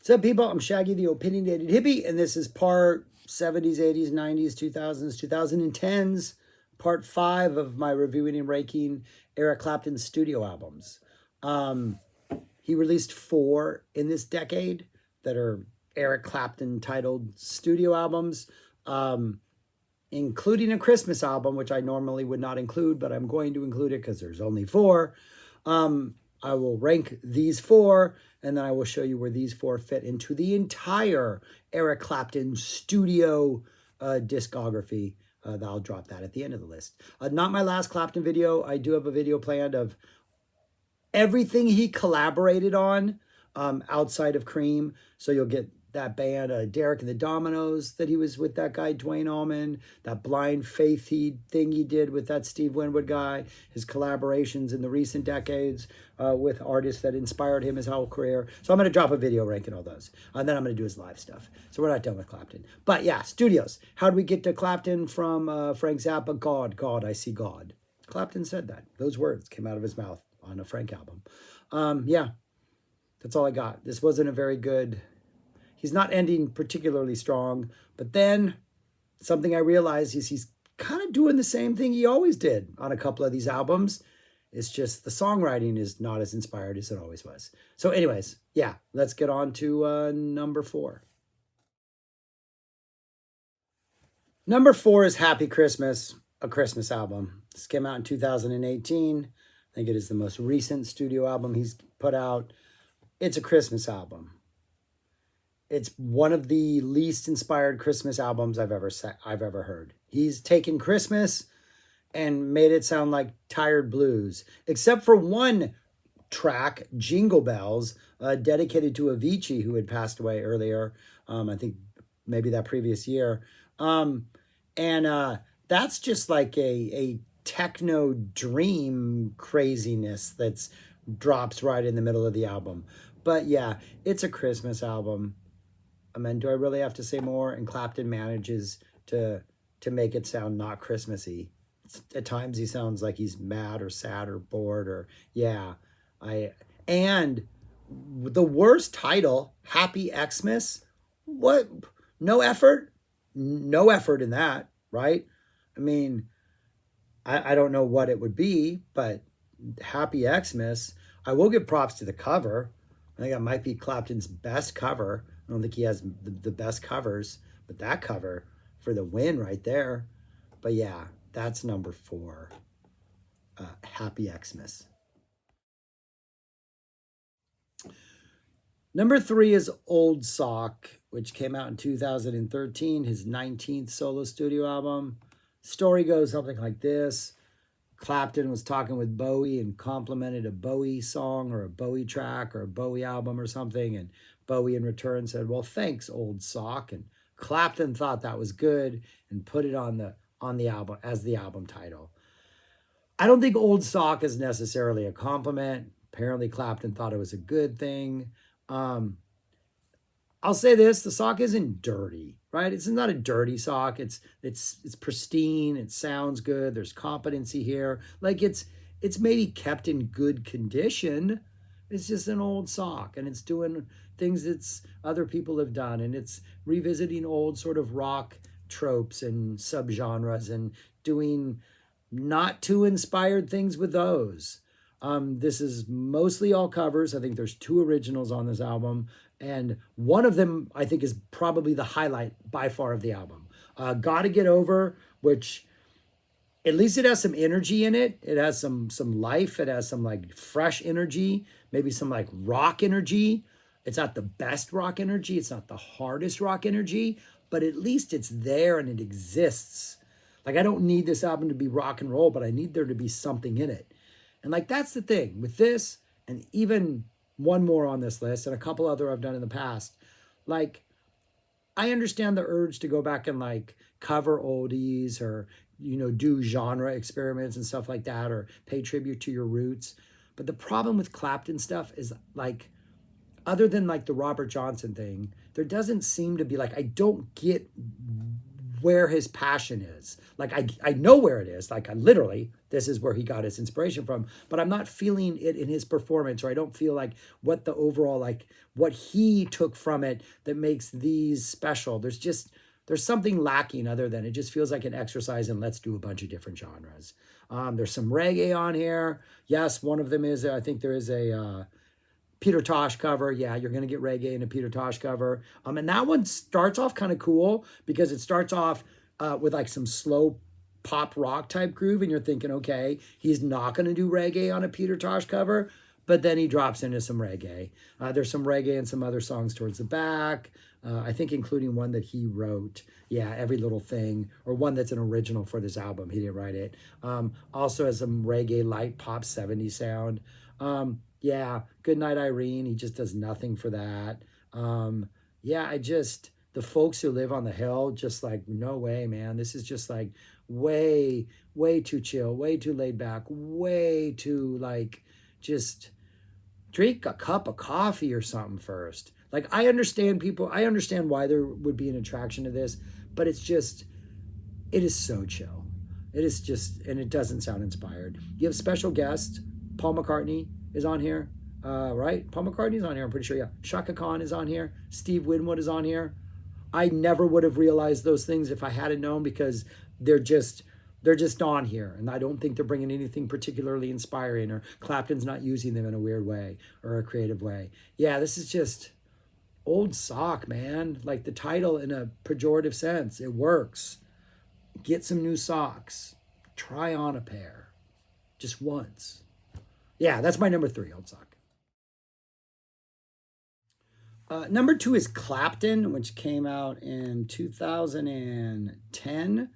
What's up, people? I'm Shaggy, the Opinionated Hippie, and this is part 70s, 80s, 90s, 2000s, 2010s, part 5 of my reviewing and ranking Eric Clapton's studio albums. He released 4 in this decade that are Eric Clapton titled studio albums, including a Christmas album, which I normally would not include, but I'm going to include it because there's only 4. I will rank these 4, and then I will show you where these 4 fit into the entire Eric Clapton studio discography. I'll drop that at the end of the list. Not my last Clapton video. I do have a video planned of everything he collaborated on outside of Cream. So you'll get that band, Derek and the Dominoes, that he was with that guy, Dwayne Allman, that Blind Faith thing he did with that Steve Winwood guy, his collaborations in the recent decades with artists that inspired him his whole career. So I'm going to drop a video ranking all those. And then I'm going to do his live stuff. So we're not done with Clapton. But yeah, studios. How did we get to Clapton from Frank Zappa? God, I see God. Clapton said that. Those words came out of his mouth on a Frank album. Yeah, that's all I got. This wasn't a very good... He's not ending particularly strong, but then something I realized is he's kind of doing the same thing he always did on a couple of these albums. It's just the songwriting is not as inspired as it always was. So anyways, yeah, let's get on to number 4. Number 4 is Happy Christmas, a Christmas album. This came out in 2018. I think it is the most recent studio album he's put out. It's a Christmas album. It's one of the least inspired Christmas albums I've ever heard. He's taken Christmas and made it sound like tired blues, except for one track, Jingle Bells, dedicated to Avicii, who had passed away earlier, I think maybe that previous year. That's just like a techno dream craziness that's drops right in the middle of the album. But yeah, it's a Christmas album. I mean, do I really have to say more? And Clapton manages to make it sound not Christmassy. At times he sounds like he's mad or sad or bored or yeah. And the worst title, Happy Xmas. What? No effort? No effort in that, right? I mean, I don't know what it would be, but Happy Xmas. I will give props to the cover. I think that might be Clapton's best cover. I don't think he has the best covers, but that cover for the win right there. But yeah, that's number 4, Happy Xmas. Number 3 is Old Sock, which came out in 2013, his 19th solo studio album. Story goes something like this. Clapton was talking with Bowie and complimented a Bowie song or a Bowie track or a Bowie album or something. And Bowie in return said, well, thanks, Old Sock. And Clapton thought that was good and put it on the album as the album title. I don't think Old Sock is necessarily a compliment. Apparently Clapton thought it was a good thing. I'll say this, the sock isn't dirty, right? It's not a dirty sock. It's pristine. It sounds good. There's competency here. Like it's maybe kept in good condition. It's just an old sock and it's doing things that other people have done. And it's revisiting old sort of rock tropes and subgenres and doing not too inspired things with those. This is mostly all covers. I think there's 2 originals on this album. And one of them, I think, is probably the highlight by far of the album. Gotta Get Over, which at least it has some energy in it. It has some life. It has some like fresh energy, maybe some like rock energy. It's not the best rock energy. It's not the hardest rock energy, but at least it's there and it exists. Like I don't need this album to be rock and roll, but I need there to be something in it. And like, that's the thing with this, and even one more on this list and a couple other I've done in the past. Like, I understand the urge to go back and like cover oldies or, do genre experiments and stuff like that, or pay tribute to your roots. But the problem with Clapton stuff is like, other than like the Robert Johnson thing, there doesn't seem to be like, I don't get where his passion is. Like I know where it is. Like I literally, this is where he got his inspiration from, but I'm not feeling it in his performance, or I don't feel like what the overall, like what he took from it that makes these special. There's something lacking other than it just feels like an exercise and let's do a bunch of different genres. There's some reggae on here. Yes, one of them is, I think there is a Peter Tosh cover. Yeah, you're going to get reggae in a Peter Tosh cover. And that one starts off kind of cool because it starts off with like some slow pop rock type groove. And you're thinking, okay, he's not going to do reggae on a Peter Tosh cover. But then he drops into some reggae. There's some reggae and some other songs towards the back. I think including one that he wrote. Yeah, Every Little Thing, or one that's an original for this album. He didn't write it. Also has some reggae light pop 70s sound. Yeah, Goodnight Irene, he just does nothing for that. Yeah, the folks who live on the hill, just like, no way, man. This is just like way, way too chill, way too laid back, way too like, just drink a cup of coffee or something first. Like, I understand why there would be an attraction to this, but it is so chill. It is just, and it doesn't sound inspired. You have special guests. Paul McCartney is on here, right? Paul McCartney's on here, I'm pretty sure, yeah. Shaka Khan is on here. Steve Winwood is on here. I never would have realized those things if I hadn't known, because they're just on here, and I don't think they're bringing anything particularly inspiring, or Clapton's not using them in a weird way or a creative way. Yeah, this is just old sock, man. Like the title in a pejorative sense, it works. Get some new socks. Try on a pair. Just once. Yeah, that's my number 3, old sock. Number 2 is Clapton, which came out in 2010.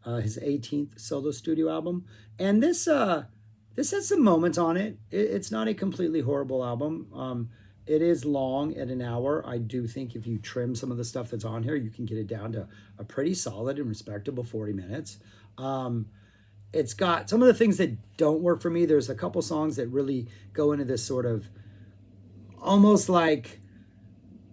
His 18th solo studio album. And this has some moments on it. It's not a completely horrible album. It is long at an hour. I do think if you trim some of the stuff that's on here, you can get it down to a pretty solid and respectable 40 minutes. It's got some of the things that don't work for me. There's a couple songs that really go into this sort of almost like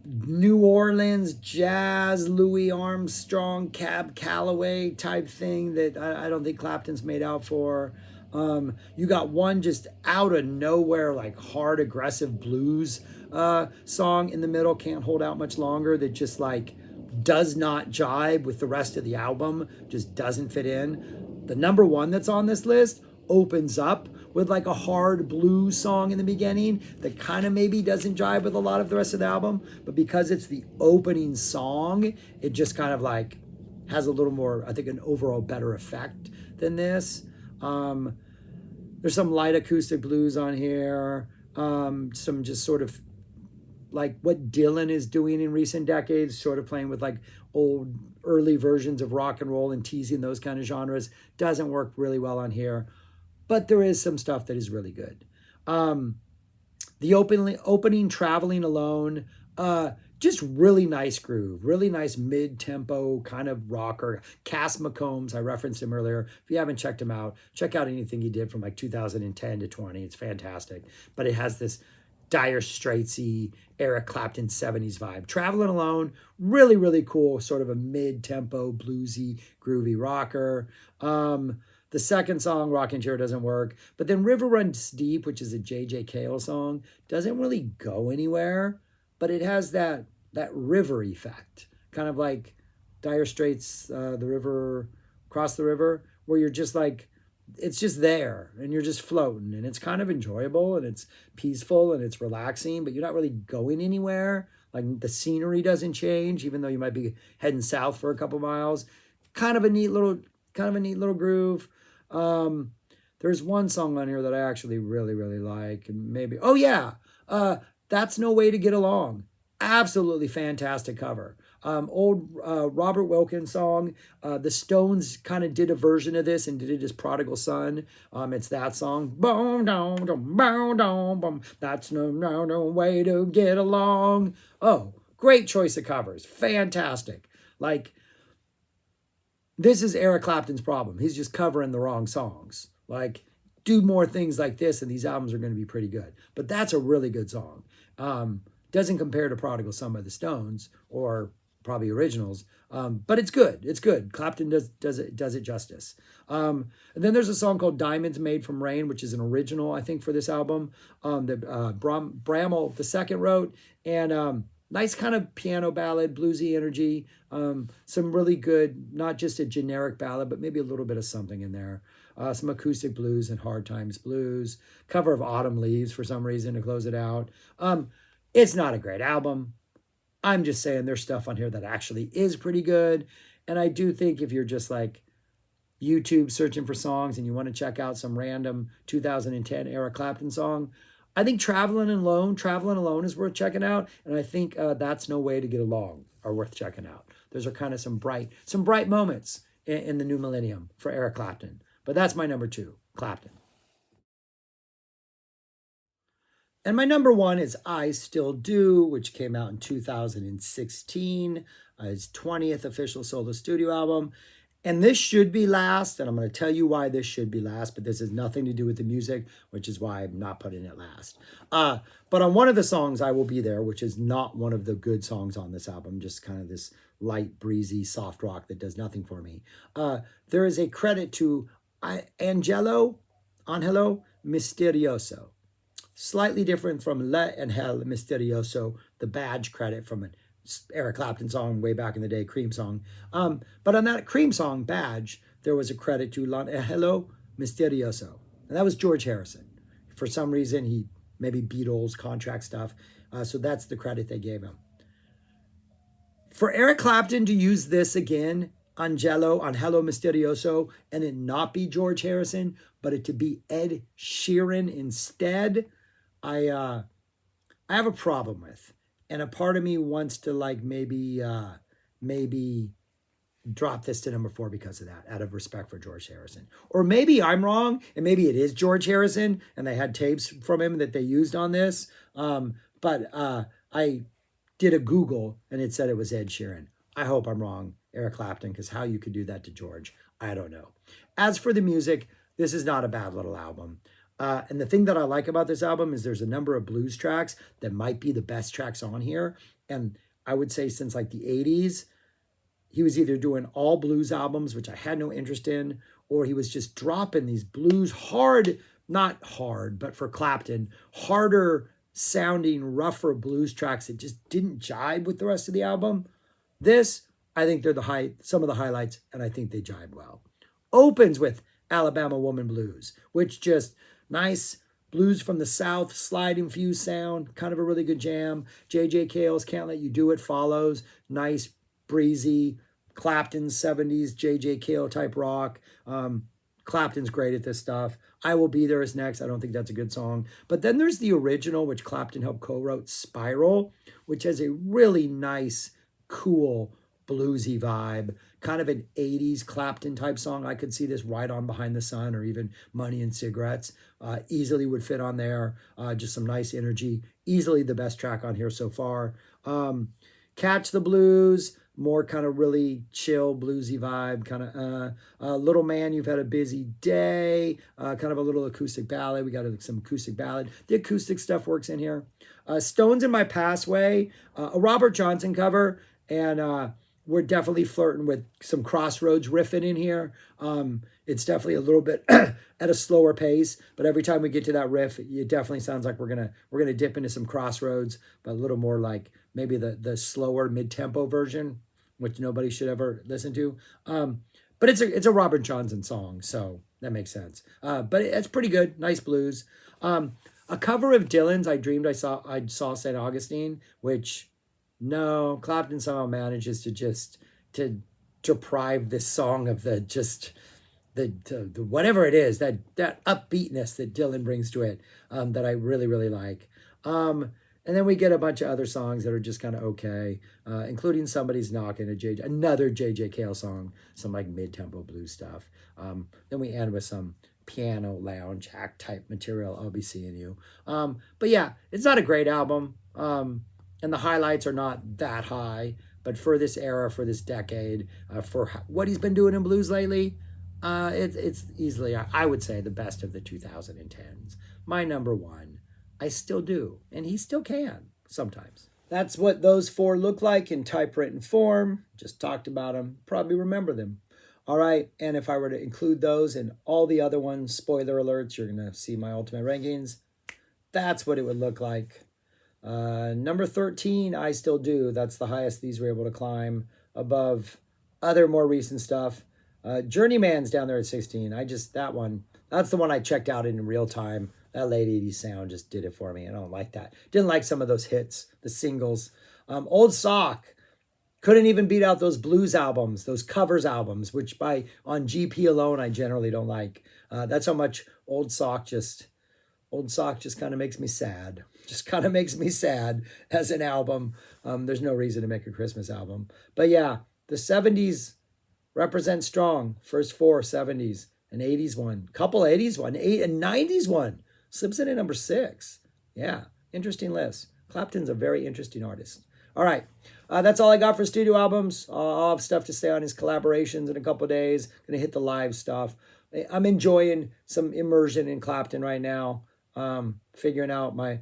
New Orleans jazz, Louis Armstrong, Cab Calloway type thing that I don't think Clapton's made out for. You got one just out of nowhere, like hard, aggressive blues song in the middle, Can't Hold Out Much Longer, that just like does not jibe with the rest of the album, just doesn't fit in. The number 1 that's on this list opens up with like a hard blues song in the beginning that kind of maybe doesn't jive with a lot of the rest of the album, but because it's the opening song, it just kind of like has a little more, I think, an overall better effect than this. There's some light acoustic blues on here, some just sort of like what Dylan is doing in recent decades, sort of playing with like old early versions of rock and roll and teasing those kind of genres. Doesn't work really well on here, but there is some stuff that is really good. The opening Traveling Alone, just really nice groove, really nice mid-tempo kind of rocker. Cass McCombs, I referenced him earlier. If you haven't checked him out, check out anything he did from like 2010 to 20. It's fantastic. But it has this Dire Straitsy, Eric Clapton 70s vibe. Traveling Alone, really, really cool, sort of a mid-tempo, bluesy, groovy rocker. The second song, Rockin' Chair, doesn't work. But then River Runs Deep, which is a J.J. Cale song, doesn't really go anywhere. But it has that river effect, kind of like Dire Straits, the river, Cross the River, where you're just like, it's just there and you're just floating, and it's kind of enjoyable and it's peaceful and it's relaxing, but you're not really going anywhere. Like the scenery doesn't change, even though you might be heading south for a couple miles. Kind of a neat little groove. There's one song on here that I actually really, really like, and maybe, oh yeah, That's No Way to Get Along. Absolutely fantastic cover. Old Robert Wilkins song. The Stones kind of did a version of this and did it as Prodigal Son. It's that song. Boom, dum, dum, boom, dum, bum. That's no way to get along. Oh, great choice of covers. Fantastic. Like, this is Eric Clapton's problem. He's just covering the wrong songs. Like, do more things like this and these albums are going to be pretty good. But that's a really good song. Doesn't compare to Prodigal Son by the Stones or probably originals. But it's good. It's good. Clapton does it justice. And then there's a song called "Diamonds Made from Rain," which is an original, I think, for this album. That Bramall II wrote, and nice kind of piano ballad, bluesy energy. Some really good, not just a generic ballad, but maybe a little bit of something in there. Some acoustic blues and hard times blues. Cover of "Autumn Leaves" for some reason to close it out. It's not a great album. I'm just saying there's stuff on here that actually is pretty good. And I do think if you're just like YouTube searching for songs and you want to check out some random 2010 era Clapton song, I think Traveling Alone is worth checking out. And I think That's No Way to Get Along are worth checking out. Those are kind of some bright moments in the new millennium for Eric Clapton. But that's my number 2, Clapton. And my number 1 is I Still Do, which came out in 2016, his 20th official solo studio album. And this should be last, and I'm going to tell you why this should be last, but this has nothing to do with the music, which is why I'm not putting it last. But on one of the songs, I Will Be There, which is not one of the good songs on this album, just kind of this light, breezy, soft rock that does nothing for me. There is a credit to Angelo Misterioso. Slightly different from L'Angelo Misterioso, the badge credit from an Eric Clapton song way back in the day, Cream song. But on that Cream song badge, there was a credit to L'Angelo Misterioso. And that was George Harrison. For some reason, he maybe Beatles contract stuff. So that's the credit they gave him. For Eric Clapton to use this again, Angelo Misterioso, and it not be George Harrison, but it to be Ed Sheeran instead, I have a problem with. And a part of me wants to like maybe drop this to number 4 because of that, out of respect for George Harrison. Or maybe I'm wrong, and maybe it is George Harrison, and they had tapes from him that they used on this. But I did a Google, and it said it was Ed Sheeran. I hope I'm wrong, Eric Clapton, because how you could do that to George, I don't know. As for the music, this is not a bad little album. And the thing that I like about this album is there's a number of blues tracks that might be the best tracks on here. And I would say since like the 80s, he was either doing all blues albums, which I had no interest in, or he was just dropping these blues hard, not hard, but for Clapton, harder sounding, rougher blues tracks that just didn't jibe with the rest of the album. This, I think they're some of the highlights, and I think they jibe well. Opens with Alabama Woman Blues, which just nice blues from the South, slide infused sound, kind of a really good jam. J.J. Cale's Can't Let You Do It follows, nice, breezy, Clapton 70s, J.J. Cale type rock. Clapton's great at this stuff. I Will Be There is next. I don't think that's a good song. But then there's the original, which Clapton helped co-wrote, Spiral, which has a really nice, cool, bluesy vibe, kind of an 80s Clapton type song. I could see this right on Behind the Sun or even Money and Cigarettes. Easily would fit on there. Just some nice energy. Easily the best track on here so far. Catch the Blues, more kind of really chill, bluesy vibe. Kind of Little Man, You've Had a Busy Day. Kind of a little acoustic ballad. We got some acoustic ballad. The acoustic stuff works in here. Stones in My Passway, a Robert Johnson cover. And we're definitely flirting with some Crossroads riffing in here. It's definitely a little bit at a slower pace, but every time we get to that riff, it definitely sounds like we're gonna dip into some Crossroads, but a little more like maybe the slower mid-tempo version, which nobody should ever listen to. But it's a Robert Johnson song, so that makes sense. But it's pretty good, nice blues. A cover of Dylan's "I Dreamed I Saw St. Augustine," which no, Clapton somehow manages to deprive this song of the whatever it is, that upbeatness that Dylan brings to it, that I really, really like. And then we get a bunch of other songs that are just kind of okay, including Somebody's Knocking, another J.J. Cale song, some like mid-tempo blues stuff. Then we end with some piano lounge act type material, I'll Be Seeing You. But yeah, it's not a great album. And the highlights are not that high, but for this era, for this decade, for what he's been doing in blues lately, it's easily, I would say, the best of the 2010s. My number 1, I Still Do, and he still can sometimes. That's what those four look like in typewritten form. Just talked about them. Probably remember them. All right. And if I were to include those and all the other ones, spoiler alerts, you're going to see my ultimate rankings. That's what it would look like. Number 13, I Still Do. That's the highest these were able to climb above other more recent stuff. Journeyman's down there at 16. That one, that's the one I checked out in real time. That late 80s sound just did it for me. I don't like that. Didn't like some of those hits, the singles. Old Sock couldn't even beat out those blues albums, those covers albums, which on GP alone I generally don't like. That's how much Old Sock just kind of makes me sad. Just kind of makes me sad as an album. There's no reason to make a Christmas album. But yeah, the 70s represent strong. First four 70s, an 80s one, couple 80s one, a 90s one. Slips in at number 6. Yeah, interesting list. Clapton's a very interesting artist. All right, that's all I got for studio albums. I'll have stuff to say on his collaborations in a couple days. Gonna hit the live stuff. I'm enjoying some immersion in Clapton right now. Figuring out my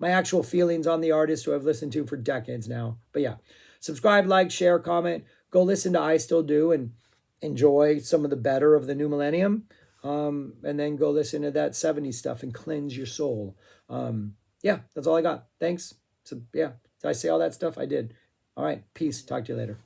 actual feelings on the artist who I've listened to for decades now. But yeah, subscribe, like, share, comment. Go listen to I Still Do and enjoy some of the better of the new millennium. And then go listen to that 70s stuff and cleanse your soul. Yeah, that's all I got. Thanks. So yeah, did I say all that stuff? I did. All right, peace. Talk to you later.